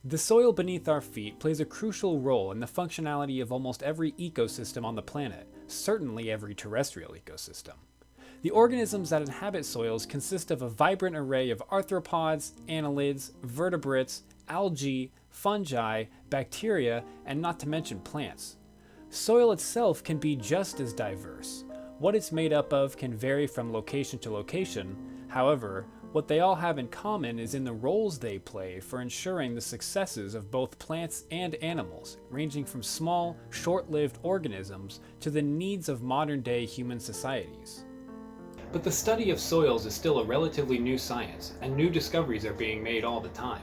The soil beneath our feet plays a crucial role in the functionality of almost every ecosystem on the planet, certainly every terrestrial ecosystem. The organisms that inhabit soils consist of a vibrant array of arthropods, annelids, vertebrates, algae, fungi, bacteria, and not to mention plants. Soil itself can be just as diverse. What it's made up of can vary from location to location. However, what they all have in common is in the roles they play for ensuring the successes of both plants and animals, ranging from small, short-lived organisms to the needs of modern-day human societies. But the study of soils is still a relatively new science, and new discoveries are being made all the time.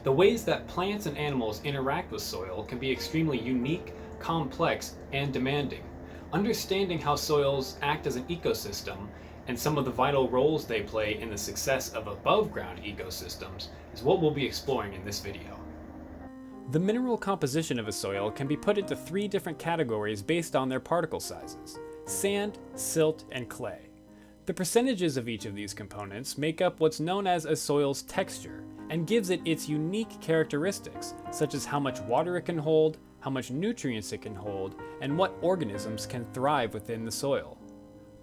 The ways that plants and animals interact with soil can be extremely unique, complex, and demanding. Understanding how soils act as an ecosystem and some of the vital roles they play in the success of above-ground ecosystems is what we'll be exploring in this video. The mineral composition of a soil can be put into three different categories based on their particle sizes: sand, silt, and clay. The percentages of each of these components make up what's known as a soil's texture and gives it its unique characteristics, such as how much water it can hold, how much nutrients it can hold, and what organisms can thrive within the soil.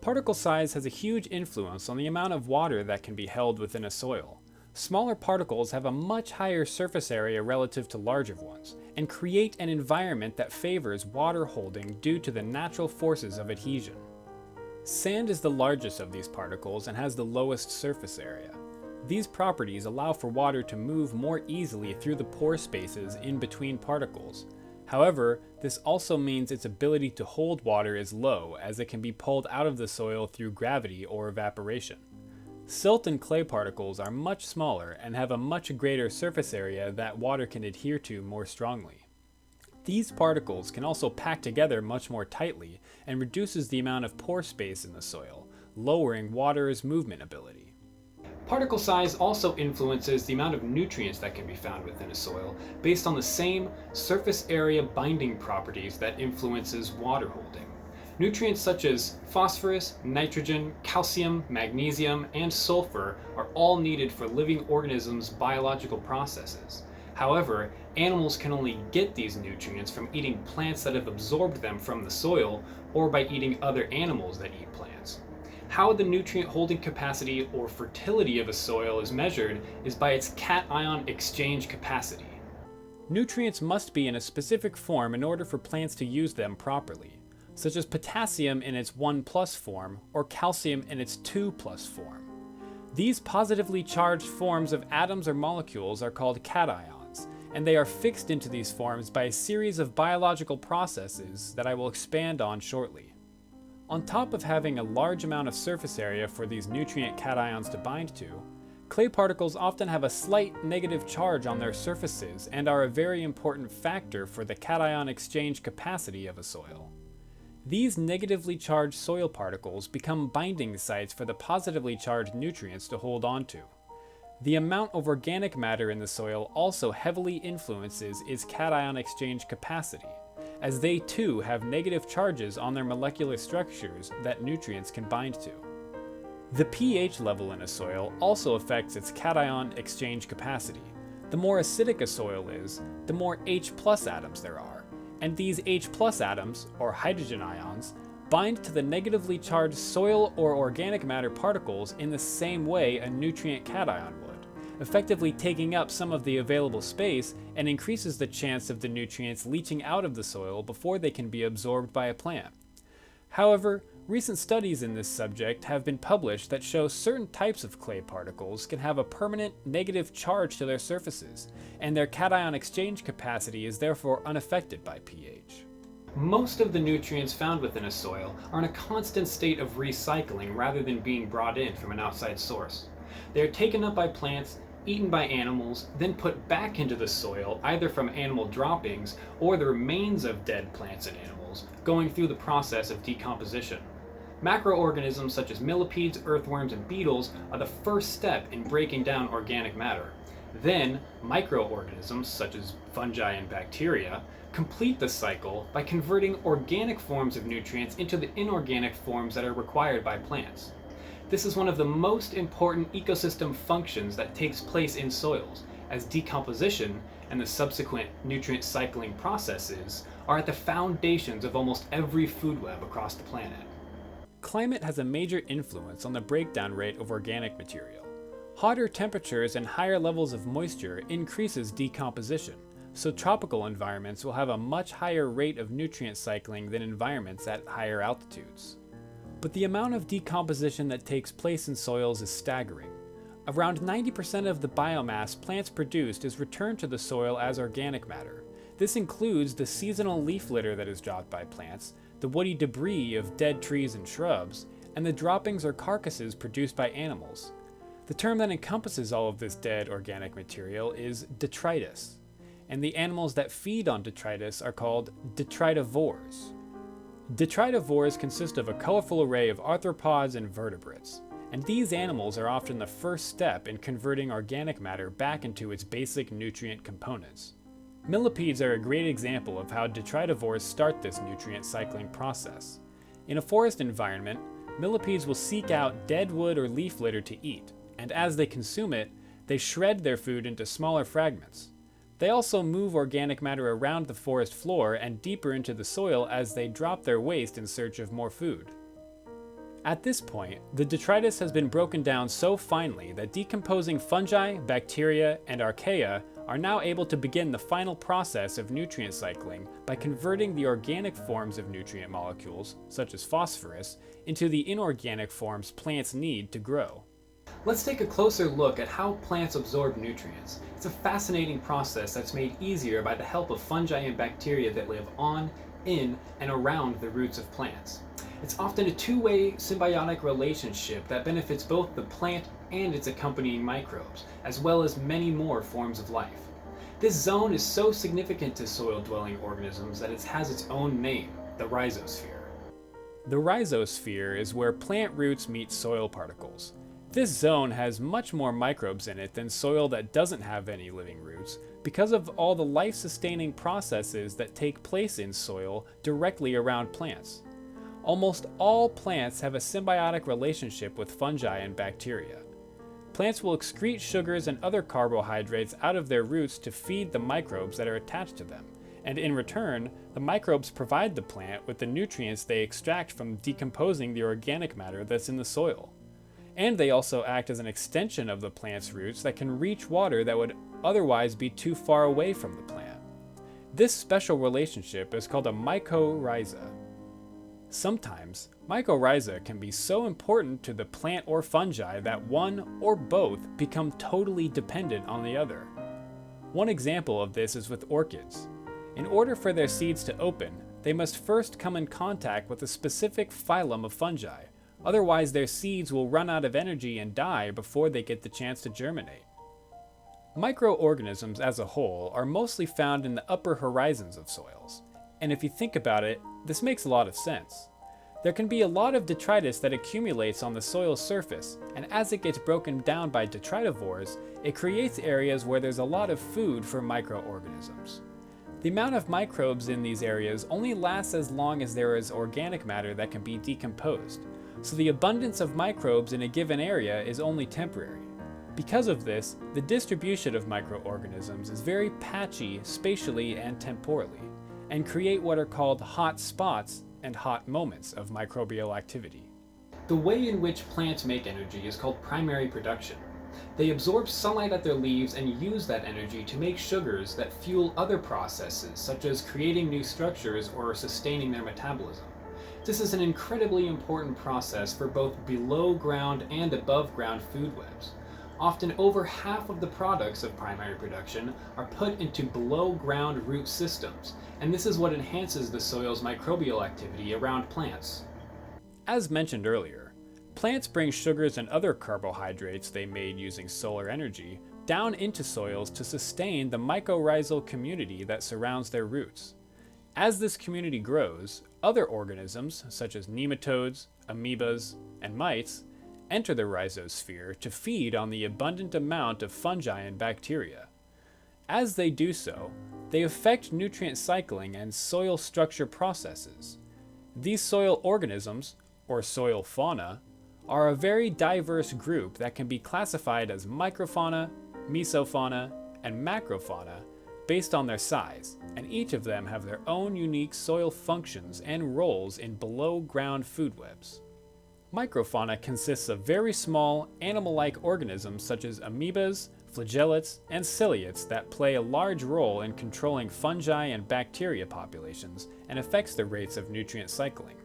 Particle size has a huge influence on the amount of water that can be held within a soil. Smaller particles have a much higher surface area relative to larger ones, and create an environment that favors water holding due to the natural forces of adhesion. Sand is the largest of these particles and has the lowest surface area. These properties allow for water to move more easily through the pore spaces in between particles. However, this also means its ability to hold water is low, as it can be pulled out of the soil through gravity or evaporation. Silt and clay particles are much smaller and have a much greater surface area that water can adhere to more strongly. These particles can also pack together much more tightly and reduces the amount of pore space in the soil, lowering water's movement ability. Particle size also influences the amount of nutrients that can be found within a soil based on the same surface area binding properties that influences water holding. Nutrients such as phosphorus, nitrogen, calcium, magnesium, and sulfur are all needed for living organisms' biological processes. However, animals can only get these nutrients from eating plants that have absorbed them from the soil or by eating other animals that eat plants. How the nutrient holding capacity or fertility of a soil is measured is by its cation exchange capacity. Nutrients must be in a specific form in order for plants to use them properly, such as potassium in its 1+ form or calcium in its 2+ form. These positively charged forms of atoms or molecules are called cations, and they are fixed into these forms by a series of biological processes that I will expand on shortly. On top of having a large amount of surface area for these nutrient cations to bind to, clay particles often have a slight negative charge on their surfaces and are a very important factor for the cation exchange capacity of a soil. These negatively charged soil particles become binding sites for the positively charged nutrients to hold onto. The amount of organic matter in the soil also heavily influences its cation exchange capacity, as they too have negative charges on their molecular structures that nutrients can bind to. The pH level in a soil also affects its cation exchange capacity. The more acidic a soil is, the more H+ atoms there are, and these H+ atoms, or hydrogen ions, bind to the negatively charged soil or organic matter particles in the same way a nutrient cation would, effectively taking up some of the available space and increases the chance of the nutrients leaching out of the soil before they can be absorbed by a plant. However, recent studies in this subject have been published that show certain types of clay particles can have a permanent negative charge to their surfaces, and their cation exchange capacity is therefore unaffected by pH. Most of the nutrients found within a soil are in a constant state of recycling rather than being brought in from an outside source. They are taken up by plants, eaten by animals, then put back into the soil either from animal droppings or the remains of dead plants and animals, going through the process of decomposition. Macroorganisms such as millipedes, earthworms, and beetles are the first step in breaking down organic matter. Then, microorganisms such as fungi and bacteria complete the cycle by converting organic forms of nutrients into the inorganic forms that are required by plants. This is one of the most important ecosystem functions that takes place in soils, as decomposition and the subsequent nutrient cycling processes are at the foundations of almost every food web across the planet. Climate has a major influence on the breakdown rate of organic material. Hotter temperatures and higher levels of moisture increases decomposition, so tropical environments will have a much higher rate of nutrient cycling than environments at higher altitudes. But the amount of decomposition that takes place in soils is staggering. Around 90% of the biomass plants produced is returned to the soil as organic matter. This includes the seasonal leaf litter that is dropped by plants, the woody debris of dead trees and shrubs, and the droppings or carcasses produced by animals. The term that encompasses all of this dead organic material is detritus, and the animals that feed on detritus are called detritivores. Detritivores consist of a colorful array of arthropods and vertebrates, and these animals are often the first step in converting organic matter back into its basic nutrient components. Millipedes are a great example of how detritivores start this nutrient cycling process. In a forest environment, millipedes will seek out dead wood or leaf litter to eat, and as they consume it, they shred their food into smaller fragments. They also move organic matter around the forest floor and deeper into the soil as they drop their waste in search of more food. At this point, the detritus has been broken down so finely that decomposing fungi, bacteria, and archaea are now able to begin the final process of nutrient cycling by converting the organic forms of nutrient molecules, such as phosphorus, into the inorganic forms plants need to grow. Let's take a closer look at how plants absorb nutrients. It's a fascinating process that's made easier by the help of fungi and bacteria that live on, in, and around the roots of plants. It's often a two-way symbiotic relationship that benefits both the plant and its accompanying microbes, as well as many more forms of life. This zone is so significant to soil-dwelling organisms that it has its own name, the rhizosphere. The rhizosphere is where plant roots meet soil particles. This zone has much more microbes in it than soil that doesn't have any living roots because of all the life-sustaining processes that take place in soil directly around plants. Almost all plants have a symbiotic relationship with fungi and bacteria. Plants will excrete sugars and other carbohydrates out of their roots to feed the microbes that are attached to them, and in return, the microbes provide the plant with the nutrients they extract from decomposing the organic matter that's in the soil. And they also act as an extension of the plant's roots that can reach water that would otherwise be too far away from the plant. This special relationship is called a mycorrhiza. Sometimes, mycorrhiza can be so important to the plant or fungi that one or both become totally dependent on the other. One example of this is with orchids. In order for their seeds to open, they must first come in contact with a specific phylum of fungi. Otherwise, their seeds will run out of energy and die before they get the chance to germinate. Microorganisms as a whole are mostly found in the upper horizons of soils. And if you think about it, this makes a lot of sense. There can be a lot of detritus that accumulates on the soil's surface, and as it gets broken down by detritivores, it creates areas where there's a lot of food for microorganisms. The amount of microbes in these areas only lasts as long as there is organic matter that can be decomposed, so the abundance of microbes in a given area is only temporary. Because of this, the distribution of microorganisms is very patchy spatially and temporally, and create what are called hot spots and hot moments of microbial activity. The way in which plants make energy is called primary production. They absorb sunlight at their leaves and use that energy to make sugars that fuel other processes, such as creating new structures or sustaining their metabolism. This is an incredibly important process for both below ground and above ground food webs. Often over half of the products of primary production are put into below ground root systems, and this is what enhances the soil's microbial activity around plants. As mentioned earlier, plants bring sugars and other carbohydrates they made using solar energy down into soils to sustain the mycorrhizal community that surrounds their roots. As this community grows, other organisms, such as nematodes, amoebas, and mites, enter the rhizosphere to feed on the abundant amount of fungi and bacteria. As they do so, they affect nutrient cycling and soil structure processes. These soil organisms, or soil fauna, are a very diverse group that can be classified as microfauna, mesofauna, and macrofauna, based on their size, and each of them have their own unique soil functions and roles in below-ground food webs. Microfauna consists of very small, animal-like organisms such as amoebas, flagellates, and ciliates that play a large role in controlling fungi and bacteria populations and affects the rates of nutrient cycling.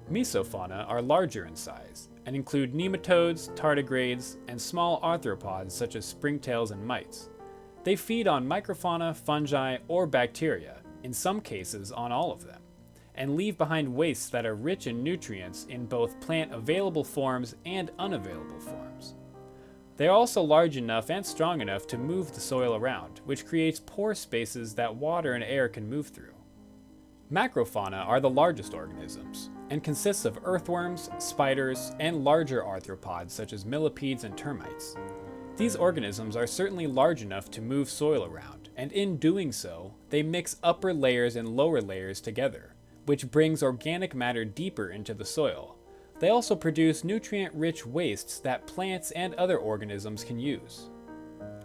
Mesofauna are larger in size and include nematodes, tardigrades, and small arthropods such as springtails and mites. They feed on microfauna, fungi, or bacteria, in some cases on all of them, and leave behind wastes that are rich in nutrients in both plant-available forms and unavailable forms. They are also large enough and strong enough to move the soil around, which creates pore spaces that water and air can move through. Macrofauna are the largest organisms, and consists of earthworms, spiders, and larger arthropods such as millipedes and termites. These organisms are certainly large enough to move soil around, and in doing so, they mix upper layers and lower layers together, which brings organic matter deeper into the soil. They also produce nutrient-rich wastes that plants and other organisms can use.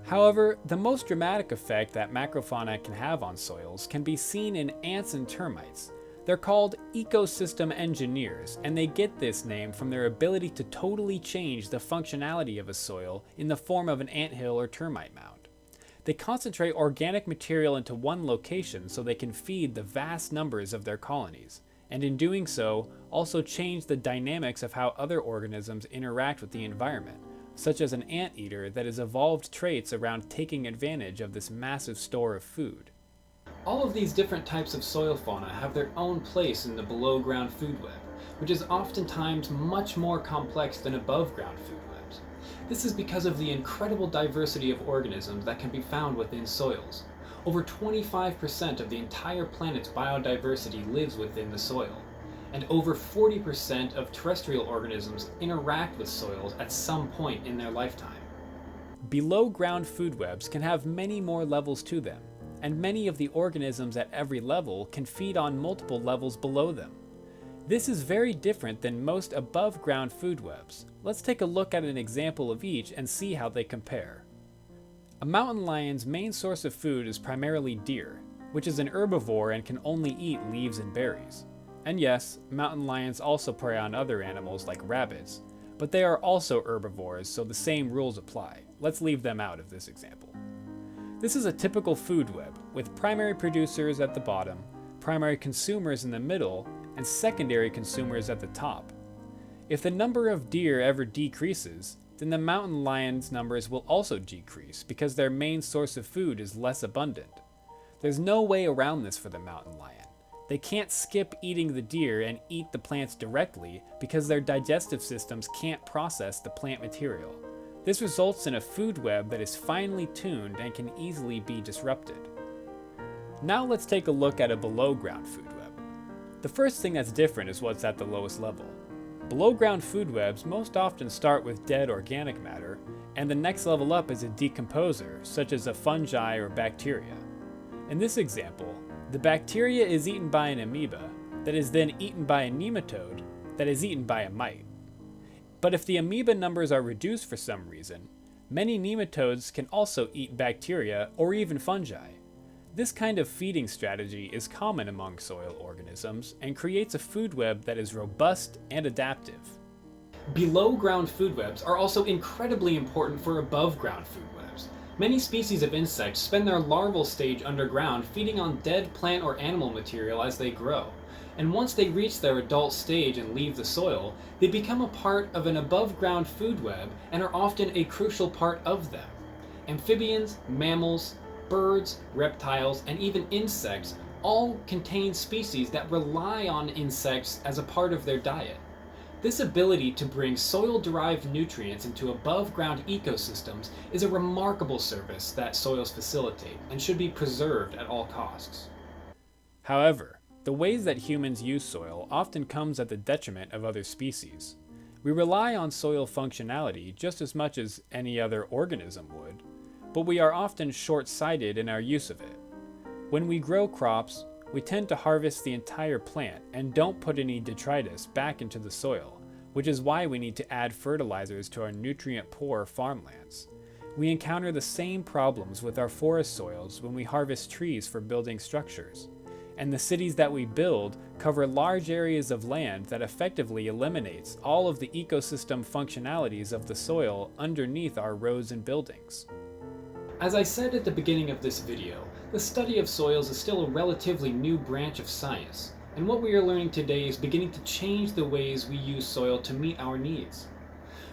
However, the most dramatic effect that macrofauna can have on soils can be seen in ants and termites. They're called ecosystem engineers, and they get this name from their ability to totally change the functionality of a soil in the form of an anthill or termite mound. They concentrate organic material into one location so they can feed the vast numbers of their colonies, and in doing so, also change the dynamics of how other organisms interact with the environment, such as an anteater that has evolved traits around taking advantage of this massive store of food. All of these different types of soil fauna have their own place in the below-ground food web, which is oftentimes much more complex than above-ground food webs. This is because of the incredible diversity of organisms that can be found within soils. Over 25% of the entire planet's biodiversity lives within the soil, and over 40% of terrestrial organisms interact with soils at some point in their lifetime. Below-ground food webs can have many more levels to them, and many of the organisms at every level can feed on multiple levels below them. This is very different than most above-ground food webs. Let's take a look at an example of each and see how they compare. A mountain lion's main source of food is primarily deer, which is an herbivore and can only eat leaves and berries. And yes, mountain lions also prey on other animals like rabbits, but they are also herbivores, so the same rules apply. Let's leave them out of this example. This is a typical food web, with primary producers at the bottom, primary consumers in the middle, and secondary consumers at the top. If the number of deer ever decreases, then the mountain lion's numbers will also decrease because their main source of food is less abundant. There's no way around this for the mountain lion. They can't skip eating the deer and eat the plants directly because their digestive systems can't process the plant material. This results in a food web that is finely tuned and can easily be disrupted. Now let's take a look at a below-ground food web. The first thing that's different is what's at the lowest level. Below-ground food webs most often start with dead organic matter, and the next level up is a decomposer, such as a fungi or bacteria. In this example, the bacteria is eaten by an amoeba, that is then eaten by a nematode, that is eaten by a mite. But if the amoeba numbers are reduced for some reason, many nematodes can also eat bacteria or even fungi. This kind of feeding strategy is common among soil organisms and creates a food web that is robust and adaptive. Below-ground food webs are also incredibly important for above-ground food webs. Many species of insects spend their larval stage underground feeding on dead plant or animal material as they grow. And once they reach their adult stage and leave the soil, they become a part of an above-ground food web and are often a crucial part of them. Amphibians, mammals, birds, reptiles, and even insects all contain species that rely on insects as a part of their diet. This ability to bring soil-derived nutrients into above-ground ecosystems is a remarkable service that soils facilitate and should be preserved at all costs. However, the ways that humans use soil often comes at the detriment of other species. We rely on soil functionality just as much as any other organism would, but we are often short-sighted in our use of it. When we grow crops, we tend to harvest the entire plant and don't put any detritus back into the soil, which is why we need to add fertilizers to our nutrient-poor farmlands. We encounter the same problems with our forest soils when we harvest trees for building structures. And the cities that we build cover large areas of land that effectively eliminates all of the ecosystem functionalities of the soil underneath our roads and buildings. As I said at the beginning of this video, the study of soils is still a relatively new branch of science, and what we are learning today is beginning to change the ways we use soil to meet our needs.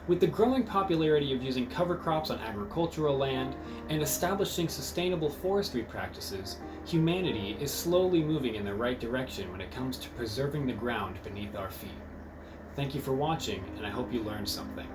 With the growing popularity of using cover crops on agricultural land and establishing sustainable forestry practices, humanity is slowly moving in the right direction when it comes to preserving the ground beneath our feet. Thank you for watching, and I hope you learned something.